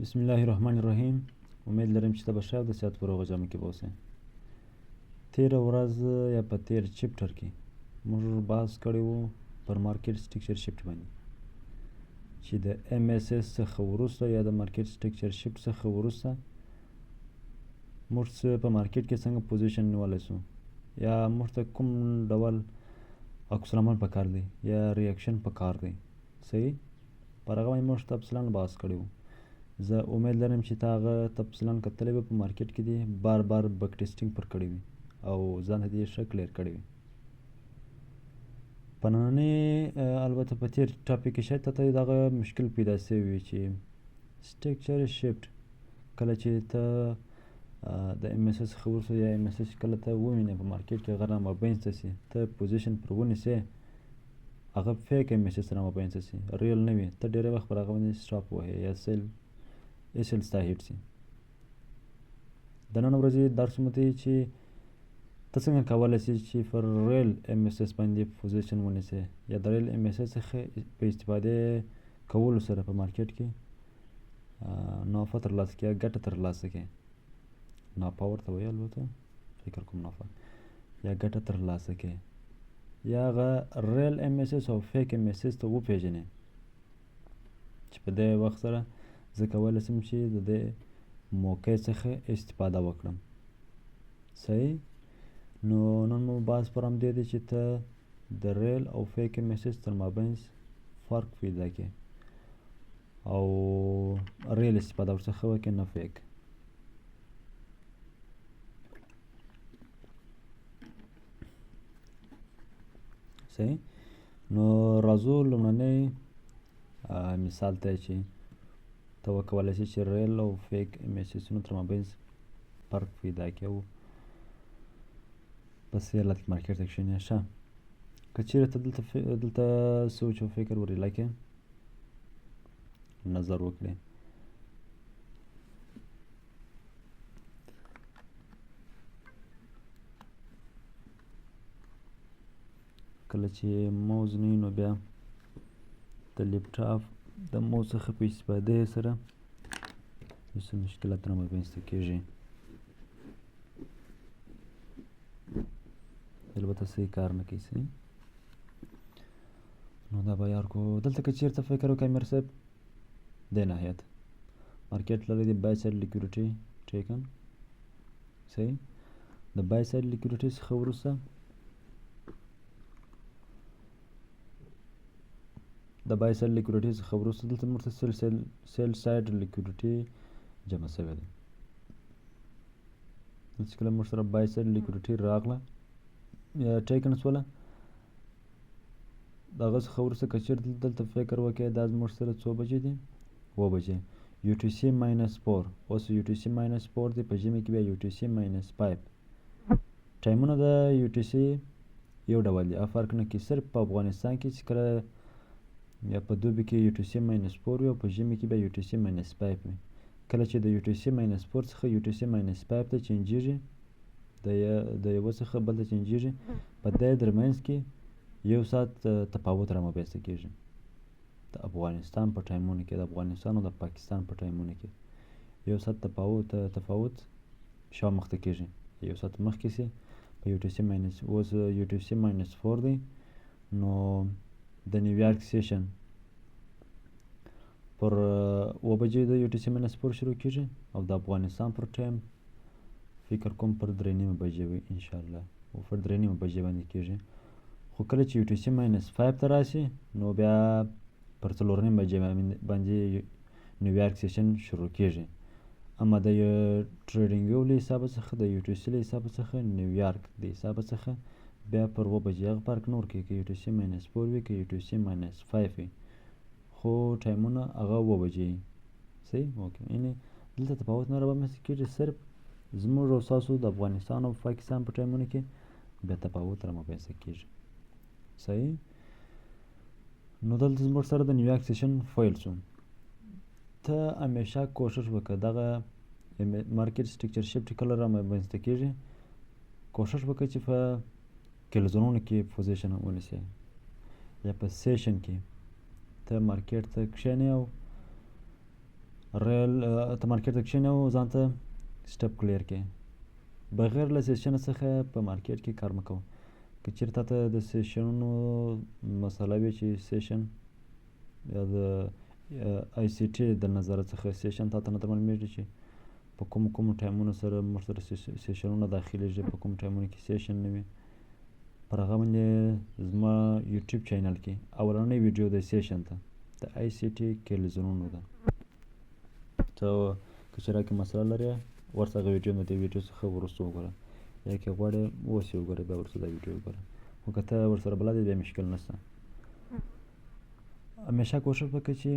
بسم الله الرحمن الرحیم. امید لرم چې ته به ښه او د صحت په روغه جامه کې به اوسې. تېره ورځ یا په تېر چپټر کې موږ بحث کړی وو پر مارکیټ سټرکچر شفټ باندې چې د ام اس اس څخه وروسته یا د مارکیټ سټرکچر شفټ څخه وروسته موږ په مارکیټ کې څنګه پوزیشن نیولی سو یا موږ ته کوم ډول عکس العمل پکار دی یا ریاکشن پکار دی. صحیح، پر هغه باندې موږ تفصیلا بحث کړی وو. زه امید لرم چې تا هغه تفصیلا کتلی به په مارکیټ کې دې بار بک ټیسټینګ پر کړی وي او ځان ته دې ښه کلیر کړی وي. په نننۍ البته په تېر ټاپک کې شاید ته دغه مشکل پیدا سوی وي چې سټرکچر شفټ کله چې ته د ام اس اس څخه وروسته یا ام اس اس کله ته ووینې په مارکیټ کې هغه رامابینځته سي، ته پوزیشن پر ونیسې، هغه فیک ام اس اس رامابینځته سي، ریل نه وي، ته ډېری وخت پر هغه باندې سټاپ ووهې یا سیل ستا هیټ سي. د نن ورځې درس مو دی چې ته څنګه کولی سې چې پر ریل ام اس اس باندې پوزیشن ونیسې یا د ریل ام اس اس څخه په استفادې کولو سره په مارکیټ کې نافع ترلاسه کړې یا ګټه ترلاسه کړې. نافع ورته وایي، البته فکر کوم نافع یا ګټه ترلاسه کړې یا هغه ریل ام اس اس او فیک ام اس اس ته وپېژنې چې په دې وخت سره زه کولی سم چې د دې موقع څخه استفاده وکړم. صحیح، نو نن مو بحث پر همدې دی چې ته د ریل او فیک ام اس اس تر مابینځ فرق پیدا کړې او ریل استفاده ورڅخه وکړې، نه فیک. صحیح، نو راځو لومړنی مثال ته چې ته وکولی شې چې ریل او فیک ام اس اسونو تر مابینځ فرق پیدا کړې او په سې حالت کې مارکیټ ته کښېنې. ښه، که چېرې ته دلته سوچ او فکر ورېله کې نظر وکړې کله چې موز نه وي نو بیا د لیپټاپ د موز څخه په استفادې سره یو څه مشکلات رامنځته کېږي. البته صحیح کار نه کوي. صحیح، نو دا به یار کو دلته که چېرته فکر وکړې امیر صاحب دې ناحیت مارکیټ لري د بای سایډ لیکوریټي ټیکن. صحیح، د بای سایډ لیکوریټي څخه وروسته دلته موږ ته سیل سایډ لیکوریټي جمع شوی دی. چې کله موږ سره بای سایډ لیکوریټي راغله یا ټیکن شوله د هغه څخه وروسته که چېرته دلته فکر وکړې دا زموږ سره څو بجې دي؟ 2 بجې. یو ټي سی ماینس 4 اوس یو ټي سی ماینس 4 دی، په ژمي کې بیا یو ټي سی ماینس 5. ټایمونه د یو ټي سی یو ډول دي، فرق نه کوي، صرف په افغانستان کې چې کله یا په دوبي کې یو ټي سی ماینس 4 وي او په ژمي کې بیا یو ټي سی ماینس 5 وي. کله چې د یو ټي سی ماینس 4 څخه یو ټي سی ماینس 5 ته چینجېږي، د یوه څخه بل ته چینجېږي، په دې ترمنځ کې یو ساعت تفاوت رامنځته کېږي. د افغانستان په ټایمونو کې، د افغانستان او د پاکستان په ټایمونو کې یو ساعت تفاوت شا مخته کېږي، یو ساعت مخکې سي په یو ټي سی ماینس. اوس یو ټي سی ماینس 4 دی، نو د نیویارک سیشن پر 2 بجې د یو ټي سی ماینس 4 شروع کېږي او د افغانستان پر ټایم فکر کوم پر 3:30 بجې وي انشاءالله، او پر 3:30 بجې باندې کېږي. خو کله چې یو ټي سی ماینس 5 ته راشي نو بیا پر 4:30 بجې باندې نیویارک سیشن شروع کېږي. اما د ټریډینګ ویو له حسابه څخه، د یو ټي سی له حسابه څخه، نیویارک د حسابه څخه بیا پر 2 بجې هغه فرق نه ورکوي که یو ټي سی ماینس 4 وي که یو ټي سی ماینس 5 وي، خو ټایمونه هغه 2 بجې وي. صحیح، اوکې، یعنې دلته تفاوت نه رامنځته کېږي، صرف زموږ او ستاسو د افغانستان او پاکستان په ټایمونو کې بیا تفاوت رامنځته کېږي. صحیح، نو دلته زموږ سره د نیویارک سیشن فیل شو. ته همیشه کوشش وکړه دغه مارکیټ سټرکچر شفټ کله رامنځته کېږي، کوشش وکړه چې په کلزونونو کې پوزیشن ونیسې یا په سیشن کې ته مارکیټ ته کښېنې او ریل ته مارکیټ ته کښېنې او ځان ته سټپ کلیر کړې. بغیر له سیشن څخه په مارکیټ کې کار مه کوه. که چېرې تا ته د سیشنونو مسله وي چې سیشن یا د آی سی ټي د نظره څخه سیشن تا ته نه در معلومېږي چې په کومو ټایمونو سره موږ سره سیشنونه داخلېږي، په کومو ټایمونو کې سیشن نه وي. پر هغه باندې زما یوټیوب چینل کې اولنۍ ویډیو د سیشن ته د آی سی ټي کلیزونونو ده. ته که چېرې هغه کې مسله لرې ورته هغه ویډیو د دې ویډیو څخه وروسته وګوره، یا که غواړې اوس یې وګوره بیا وروسته دا ویډیو وګوره. خو که ته ورسره بلد یې بیا مشکل نشته. همیشه کوښښ وکړه چې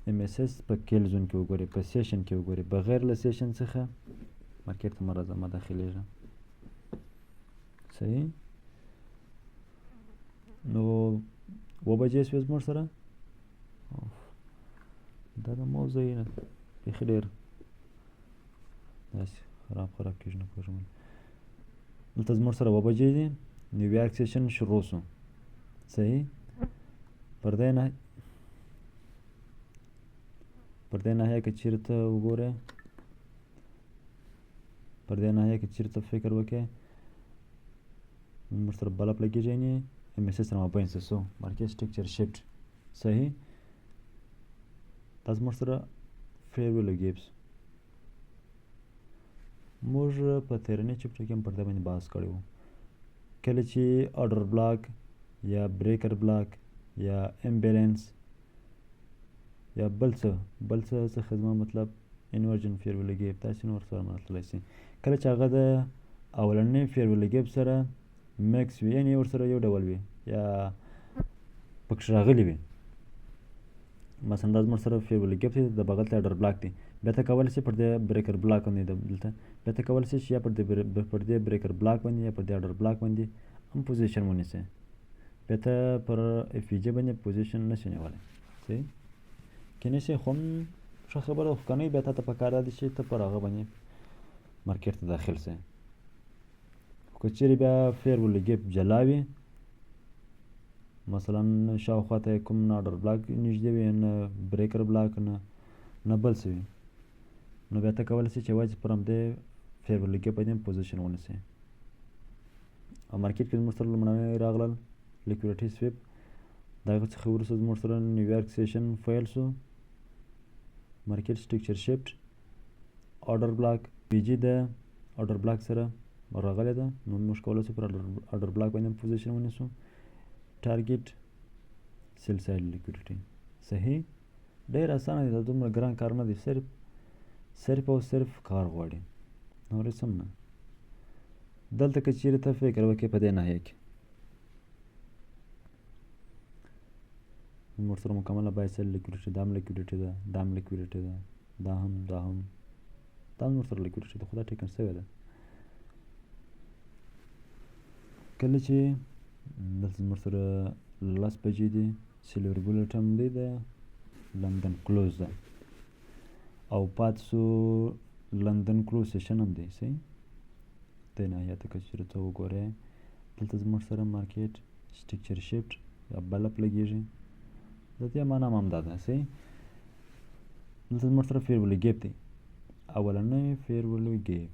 ام اس اس په کیل زون کې وګورې، په سیشن کې وګورې. بغیر له سیشن څخه مارکیټ ته مه راځه، مه داخلېږه. صحیح. نو 7 بجې شوې زموږ سره. دا د مو ځایونه بیخي ډېر داسې خراب کېږي، نه پوهېږم. دلته زموږ سره 7 بجې دي، نیویارک سیشن شروع شو. صحیح. پر دې ناحیه که چېرې ته وګورې، پر دې ناحیه که چېرې ته فکر وکړې موږ سره بلپ لګېږي، یعنې ام اس اس رامابین شو مارکیټ سټرکچر شفټ. صحیح. دا زموږ سره فیرویل ګیپس. موږ په تېرنۍ چپټر کې هم پر دې باندې بحث کړی و. کله چې آرډر بلاک یا بریکر بلاک یا امبیلنس یا بل څه څخه زما مطلب انورجن فیرویل ګیپ تاسې نور سره مطلب شي. کله چې هغه د اولنۍ فیرویل ګیپ سره مکس وي، یعنې ورسره یو ډول وي یا پکښې راغلي وي. مثلا دا زموږ سره فیرویل ګیپ دی، د بغل ته آرډر بلاک دی. بیا ته کولی شې پر دې بریکر بلاک باندې دلته بیا ته کولی شې چې یا پر دې بریکر بلاک باندې یا پر دې آرډر بلاک باندې هم پوزیشن ونیسې. بیا ته پر اف ای جي باندې پوزیشن نشې نیولی. صحیح. کینې شي خو هم ښه خبره خو که نه وي بیا تا ته پکار دا ده چې ته پر هغه باندې مارکیټ ته داخل شې. خو که چېرې بیا فیرویل ګیپ جلا وي، مثلا شاوخوا ته کوم نه آرډر بلاک نږدې وي، نه بریکر بلاک، نه بل څه وي، نو بیا ته کولی شې چې یوازې پر همدې فیرویل ګیپ باندې پوزیشن ونیسې. او مارکیټ کې زموږ سره لومړنی راغلل لیکوریټي سویپ، د هغه څخه وروسته زموږ سره نیویارک سیشن فیل شو، مارکیټ سټرکچر شفټ، آرډر بلاک پی جي د آرډر بلاک سره راغلی ده. نو موږ کولی شو پر آرډر بلاک باندې پوزیشن ونیسو. ټارګیټ سیل سایډ لیکوریټي. صحیح. ډېر اسانه دی، دا دومره ګران کار نه دی، صرف او صرف کار غواړي، نور هېڅ هم نه. دلته که چېرې ته فکر وکړې په دې ناحیه کې موږ سره مکمله بای سیل لیکوریټي، دا هم لیکوریټي ده، دا هم لیکوریټي ده، دا هم موږ سره لیکوریټي ده، خو دا ټیکن شوې ده. کله چې دلته زموږ سره 10 بجې دي، سیلور بولټ هم دی، د لندن کلوز ده، او پاتې شو لندن کلوز سیشن هم دی. صحیح. دې ناحیه ته که چېرې ته وګورې، دلته زموږ سره مارکیټ سټرکچر شفټ یا بلپ لګېږي، د دې معنا هم همدا ده. صحیح. دلته زموږ سره فیرویل ګیپ دی، اولنی فیرویل ګیپ.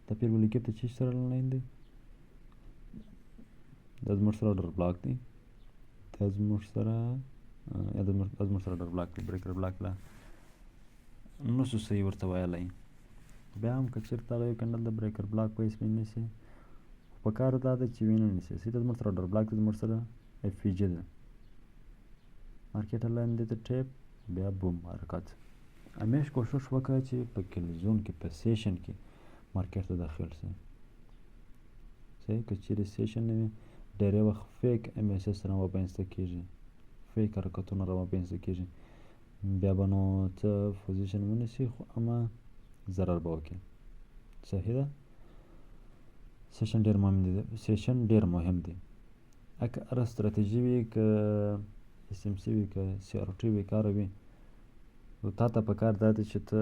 دا فیرویل ګیپ د چی سره لاین دی؟ دا زموږ سره آرډر بلاک دی، دا زموږ سره آرډر بلاک دی، بریکر بلاک لا نسو صحیح ورته ویلی. بیا هم که چېرته هغه یو کنډل د بریکر بلاک په حیث ونیسي، خو په کار دا ده چې ونه نیسي. صحیح. دا زموږ سره آرډر بلاک دی، زموږ سره اف ای جي ده، مارکیټ لاین دی ته ټیپ، بیا بوم حرکت. همیش کوښښ وکړه چې په کل زون کې په سیشن کې مارکیټ ته داخل شي. صحیح. که چېرې سیشن نه وي، ډېری وخت فیک ام اس اس رامنځته کېږي، فیک حرکتونه رامنځته کېږي، بیا به نو څه پوزیشن ونیسي خو اما ضرر به وکړي. صحیح ده. سیشن ډېر مهم دی. که هره ستراتیژي وي، که اس ام سی وي، که سی آر ټي وي، کار وي، نو تا ته پکار دا ده چې ته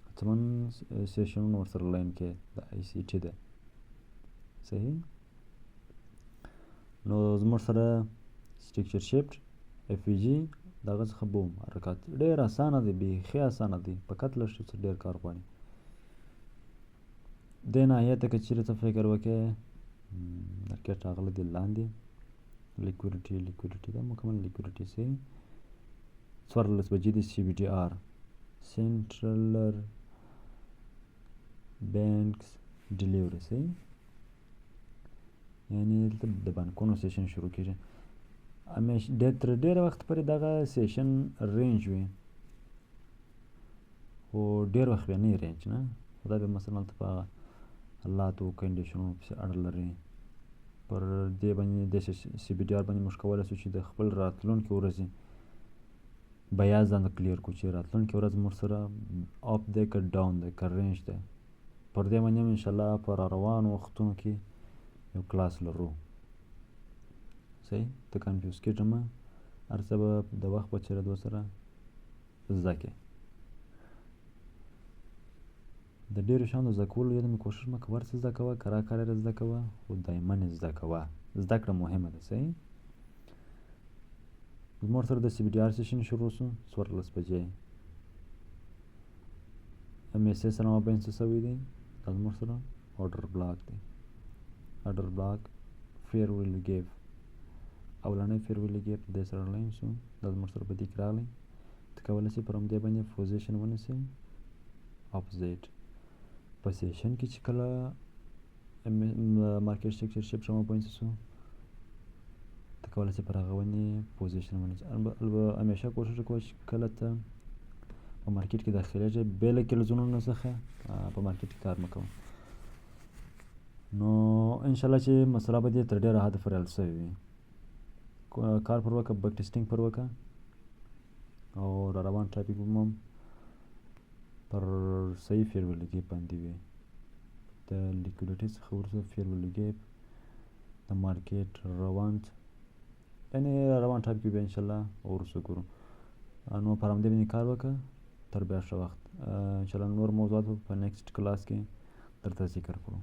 حتما سیشنونه ورسره لاین کړې، د آی سی ټي ده. صحیح. نو زموږ سره سټرکچر شفټ، اف ای جي، دغه څخه بوم حرکات ډېر اسانه دی، بیخي اسانه دی، فقط لږ څه ډېر کار غواړي. دې ناحیې ته که چېرې ته فکر وکړې مارکېټ راغلی دی لاندې لیکویډیټي دا مکمل لیکویډیټي صحیح 14 بجې دی CBDR سنټرل بانکس ډیلیوري صحیح یعنې دلته د بانکونو سیشن شروع کېږي. تر ډېره وخت پورې دغه سیشن رینج وي خو ډېر وخت بیا نه وي رینج نه خو دا بیا مثلا ته په حالاتو کنډیشنونو پسې اړه لري. پر دې باندې د CBDR باندې موږ کولی شو چې د خپل راتلونکي ورځې بیان ځان کلیر کړو چې راتلونکې ورځ موږ سره اپ دی که ډاون دی که رینج دی. پر دې باندې هم انشاءالله په را روانو وختونو کې یو کلاس لرو صحیح. ته کنفیوز کېږه مه، هر څه به د وخت په تېرېدو سره زده کړې. د ډېرو شیانو زده کولو یاد مې کوشش مه کوه هر څه زده کوه کرا کار یې زده کوه خو دایما یې زده کوه. زده کړه مهمه ده صحیح. زموږ سره د CBDR سیشن شروع شو 14 بجې MSA سره مابین څه شوی دی دا زموږ سره order block دی. order block fair value gap اولنی fair value gap د سره لاین شو دا زموږ سره په دې کې راغلی. ته کولی شې پر همدې باندې پوزیشن ونیسې اپوزیټ په سیشن کې چې کله مارکیټ سټرکچر شپ شما پوینټ شو ته کولی شې پر هغه باندې پوزیشن ونیسې. همیشه کوشش وکړه چې کله ته په مارکیټ کې داخلېږې بې له کلزونو څخه په مارکیټ کې کار مه کوه نو انشاءالله چې مسله به دې تر ډېره حده پورې حل شوې وي. کار پر وکړه بک ټیسټینګ پر وکړه او را روان ټرافیک هم پر صحیح فیر ویلو ګیپ باندې وي. د لیکویډیټي څخه وروسته فیر ویلو ګیپ د مارکیټ روان یعنې روان ټرافیک بیا انشاءالله وروسته ګورو نو پر همدې باندې کار وکړه تر بیا ښه وخت. انشاءالله نور موضوعات په نیکسټ کلاس کې درته ذکر کړو.